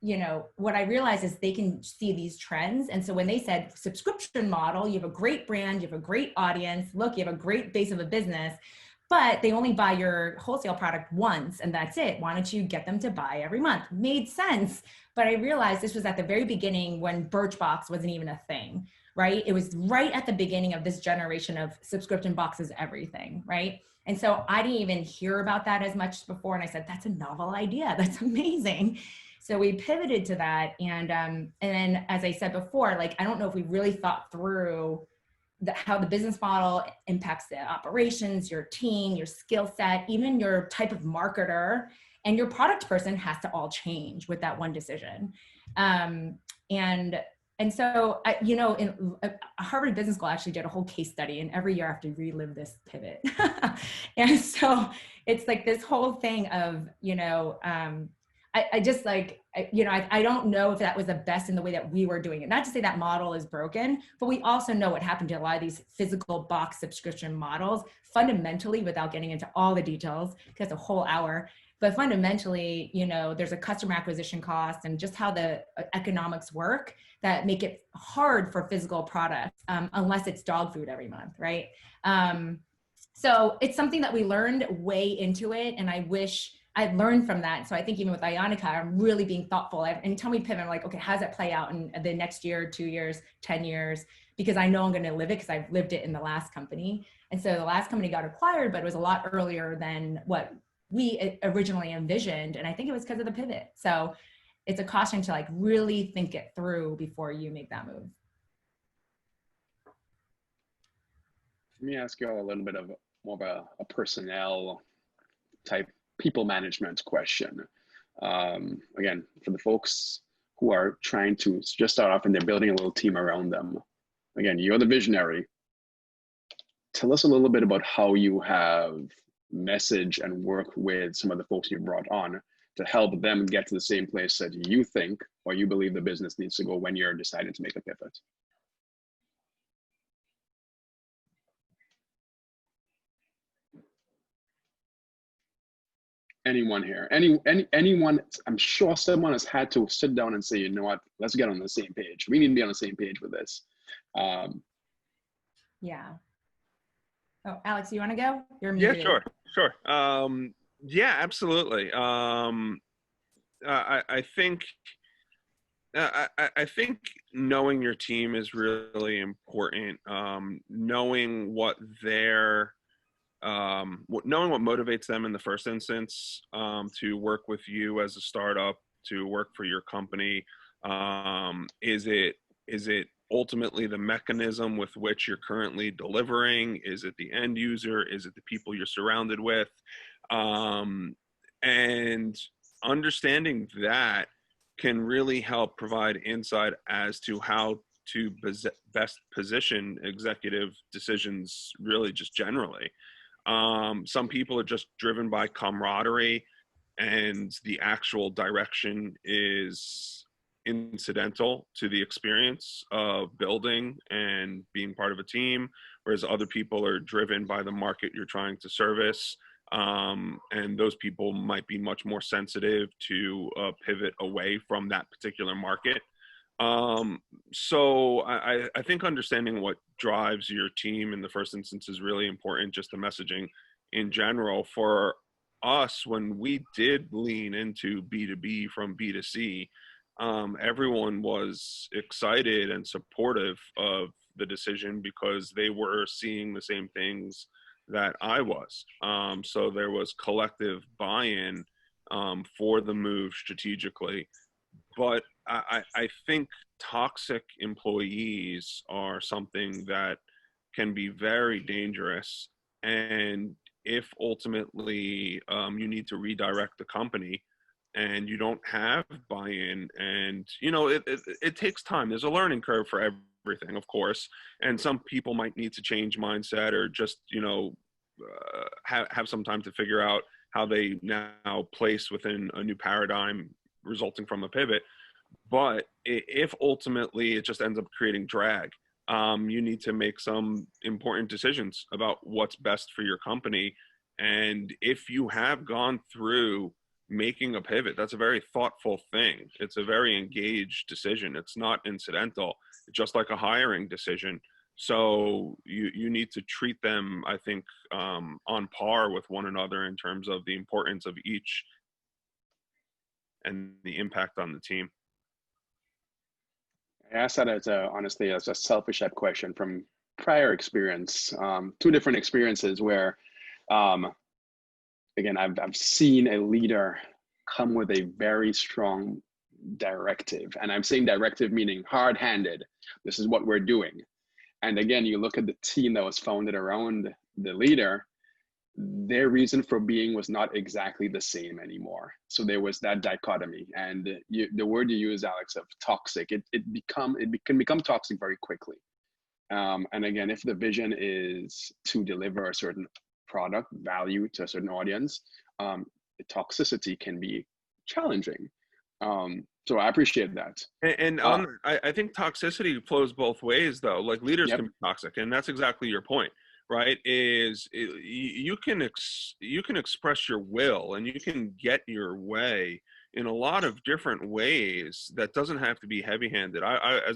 you know, what I realized is they can see these trends. And so when they said subscription model, you have a great brand, you have a great audience, look, you have a great base of a business, but they only buy your wholesale product once and that's it. Why don't you get them to buy every month? Made sense. But I realized this was at the very beginning when Birchbox wasn't even a thing, right? It was right at the beginning of this generation of subscription boxes, everything, right? And so I didn't even hear about that as much before. And I said, that's a novel idea. That's amazing. So we pivoted to that. And then, as I said before, like, I don't know if we really thought through how the business model impacts the operations, your team, your skill set, even your type of marketer, and your product person has to all change with that one decision. And so, you know, in Harvard Business School actually did a whole case study, and every year I have to relive this pivot. And so it's like this whole thing of, you know, I just like, you know, I don't know if that was the best in the way that we were doing it. Not to say that model is broken, but we also know what happened to a lot of these physical box subscription models fundamentally, without getting into all the details, because a whole hour. But fundamentally, you know, there's a customer acquisition cost and just how the economics work that make it hard for physical products unless it's dog food every month, right? So it's something that we learned way into it, and I wish I'd learned from that. So I think even with ianacare, I'm really being thoughtful. Anytime we pivot, I'm like, okay, how does that play out in the next year, 2 years, 10 years? Because I know I'm going to live it because I've lived it in the last company. And so the last company got acquired, but it was a lot earlier than what we originally envisioned. And I think it was because of the pivot. So it's a caution to like really think it through before you make that move. Let me ask you all a little bit of more of a personnel type people management question. Again, for the folks who are trying to just start off and they're building a little team around them. Again, you're the visionary. Tell us a little bit about how you have messaged and worked with some of the folks you brought on to help them get to the same place that you think or you believe the business needs to go when you're deciding to make a pivot. Anyone here, anyone, I'm sure someone has had to sit down and say, you know what, let's get on the same page. We need to be on the same page with this. Yeah. Oh, Alex, you want to go? You're muted. Yeah, sure. Yeah, absolutely. I think knowing your team is really important. Knowing what knowing what motivates them in the first instance to work with you as a startup, to work for your company. Is it ultimately the mechanism with which you're currently delivering? Is it the end user? Is it the people you're surrounded with? And understanding that can really help provide insight as to how to best position executive decisions, really just generally. Some people are just driven by camaraderie, and the actual direction is incidental to the experience of building and being part of a team, whereas other people are driven by the market you're trying to service. And those people might be much more sensitive to pivot away from that particular market. So I think understanding what drives your team in the first instance is really important, just the messaging in general. For us, when we did lean into B2B from B2C, everyone was excited and supportive of the decision because they were seeing the same things that I was. So there was collective buy-in for the move strategically. But I think toxic employees are something that can be very dangerous. And if ultimately you need to redirect the company and you don't have buy-in, and it takes time. There's a learning curve for everything, of course. And some people might need to change mindset or just, have some time to figure out how they now place within a new paradigm resulting from a pivot. But if ultimately it just ends up creating drag, you need to make some important decisions about what's best for your company. And if you have gone through making a pivot, that's a very thoughtful thing. It's a very engaged decision. It's not incidental, just like a hiring decision. So you need to treat them, I think, on par with one another in terms of the importance of each and the impact on the team. I asked that honestly as a selfish question from prior experience, two different experiences where, again, I've seen a leader come with a very strong directive, and I'm saying directive meaning hard-handed. This is what we're doing. And again, you look at the team that was founded around the leader, their reason for being was not exactly the same anymore. So there was that dichotomy, and the word you use, Alex, of toxic, it can become toxic very quickly. And again, if the vision is to deliver a certain product value to a certain audience, the toxicity can be challenging. So I appreciate that. I think toxicity flows both ways, though. Like leaders can be toxic, and that's exactly your point. Right, you can express your will and you can get your way in a lot of different ways. That doesn't have to be heavy-handed. I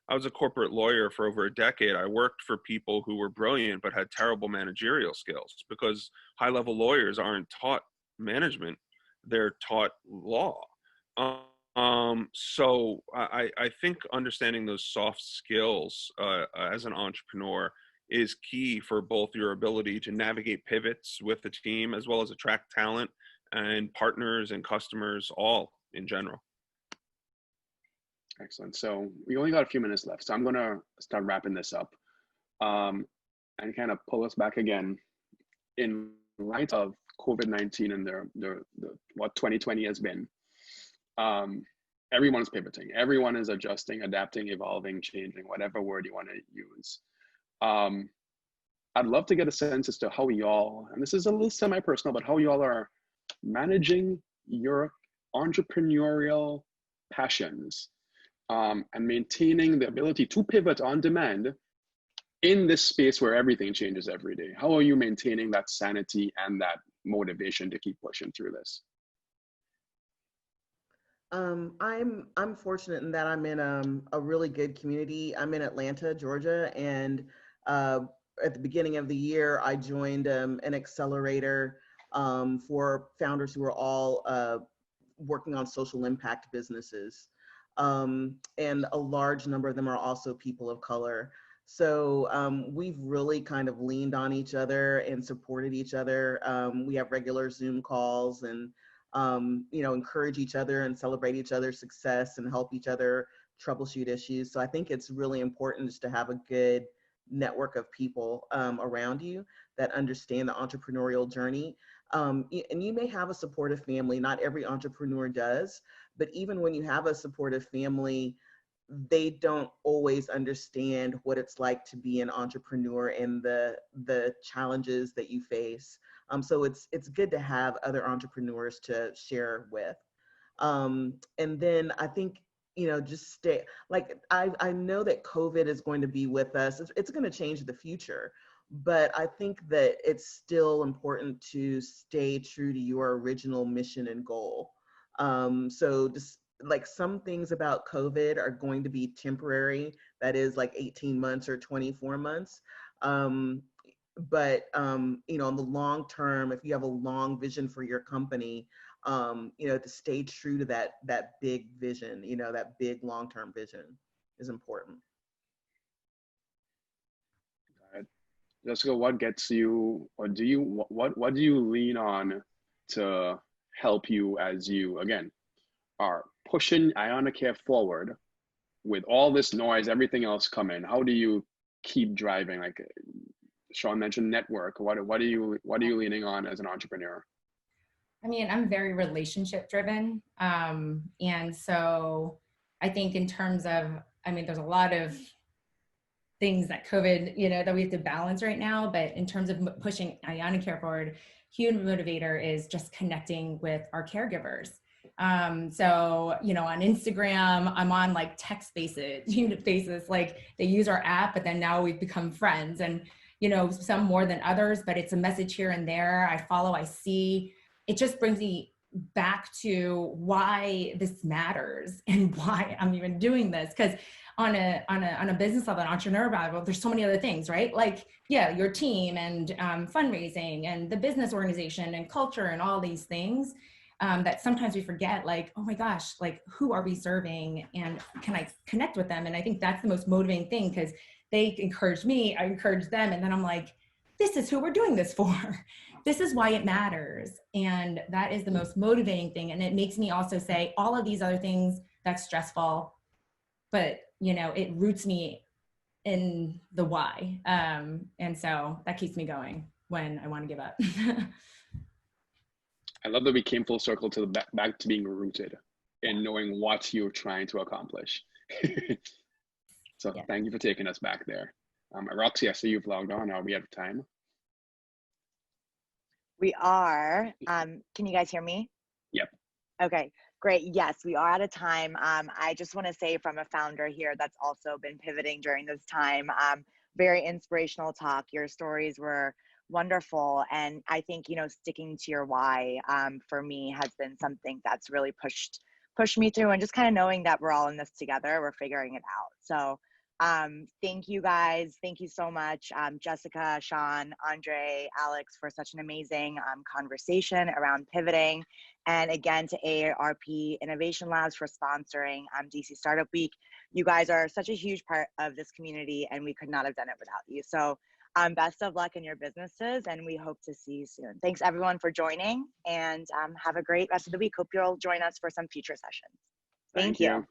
was a corporate lawyer for over a decade. I worked for people who were brilliant but had terrible managerial skills, because high-level lawyers aren't taught management, they're taught law. So I think understanding those soft skills as an entrepreneur is key for both your ability to navigate pivots with the team, as well as attract talent and partners and customers, all in general. Excellent. So we only got a few minutes left, so I'm going to start wrapping this up and kind of pull us back again in light of COVID-19 and the what 2020 has been. Everyone is pivoting. Everyone is adjusting, adapting, evolving, changing, whatever word you want to use. I'd love to get a sense as to how y'all, and this is a little semi-personal, but how y'all are managing your entrepreneurial passions and maintaining the ability to pivot on demand in this space where everything changes every day. How are you maintaining that sanity and that motivation to keep pushing through this? I'm fortunate in that I'm in a really good community. I'm in Atlanta, Georgia, and at the beginning of the year, I joined an accelerator for founders who are all working on social impact businesses. And a large number of them are also people of color. So we've really kind of leaned on each other and supported each other. We have regular Zoom calls and encourage each other and celebrate each other's success and help each other troubleshoot issues. So I think it's really important just to have a good network of people around you that understand the entrepreneurial journey. And you may have a supportive family. Not every entrepreneur does, but even when you have a supportive family, they don't always understand what it's like to be an entrepreneur and the challenges that you face. So it's good to have other entrepreneurs to share with. And then I think, just stay, like, I know that COVID is going to be with us. It's going to change the future, but I think that it's still important to stay true to your original mission and goal. So just like some things about COVID are going to be temporary. That is like 18 months or 24 months. But in the long term, if you have a long vision for your company, to stay true to that big vision, that big long-term vision is important. Jessica, what gets you, or what do you lean on to help you as you, again, are pushing ianacare forward with all this noise, everything else coming? How do you keep driving? Like Shaun mentioned, network. What are you leaning on as an entrepreneur? I mean, I'm very relationship driven. And so I think in terms of, there's a lot of things that COVID, that we have to balance right now, but in terms of pushing ianacare forward, huge motivator is just connecting with our caregivers. So, on Instagram, I'm on like text basis, like they use our app, but then now we've become friends and, some more than others, but it's a message here and there. I follow, I see. It just brings me back to why this matters and why I'm even doing this. Because on a business level, an entrepreneur level, there's so many other things, right? Like, yeah, your team and fundraising and the business organization and culture and all these things that sometimes we forget, like, oh my gosh, like who are we serving and can I connect with them? And I think that's the most motivating thing, because they encourage me, I encourage them. And then I'm like, this is who we're doing this for. This is why it matters. And that is the most motivating thing. And it makes me also say all of these other things that's stressful, but it roots me in the why. And so that keeps me going when I want to give up. I love that we came full circle to back to being rooted in knowing what you're trying to accomplish. So yeah. Thank you for taking us back there. Roxy, I see you've logged on. Are we out of time? We are. Can you guys hear me? Yep. Okay, great. Yes, we are out of time. I just want to say, from a founder here that's also been pivoting during this time, very inspirational talk. Your stories were wonderful. And I think, sticking to your why for me has been something that's really pushed me through, and just kind of knowing that we're all in this together, we're figuring it out. So thank you guys. Thank you so much, Jessica, Shaun, Andre, Alex, for such an amazing conversation around pivoting. And again, to AARP Innovation Labs for sponsoring DC Startup Week. You guys are such a huge part of this community, and we could not have done it without you. So Best of luck in your businesses, and we hope to see you soon. Thanks everyone for joining, and have a great rest of the week. Hope you'll join us for some future sessions. Thank you.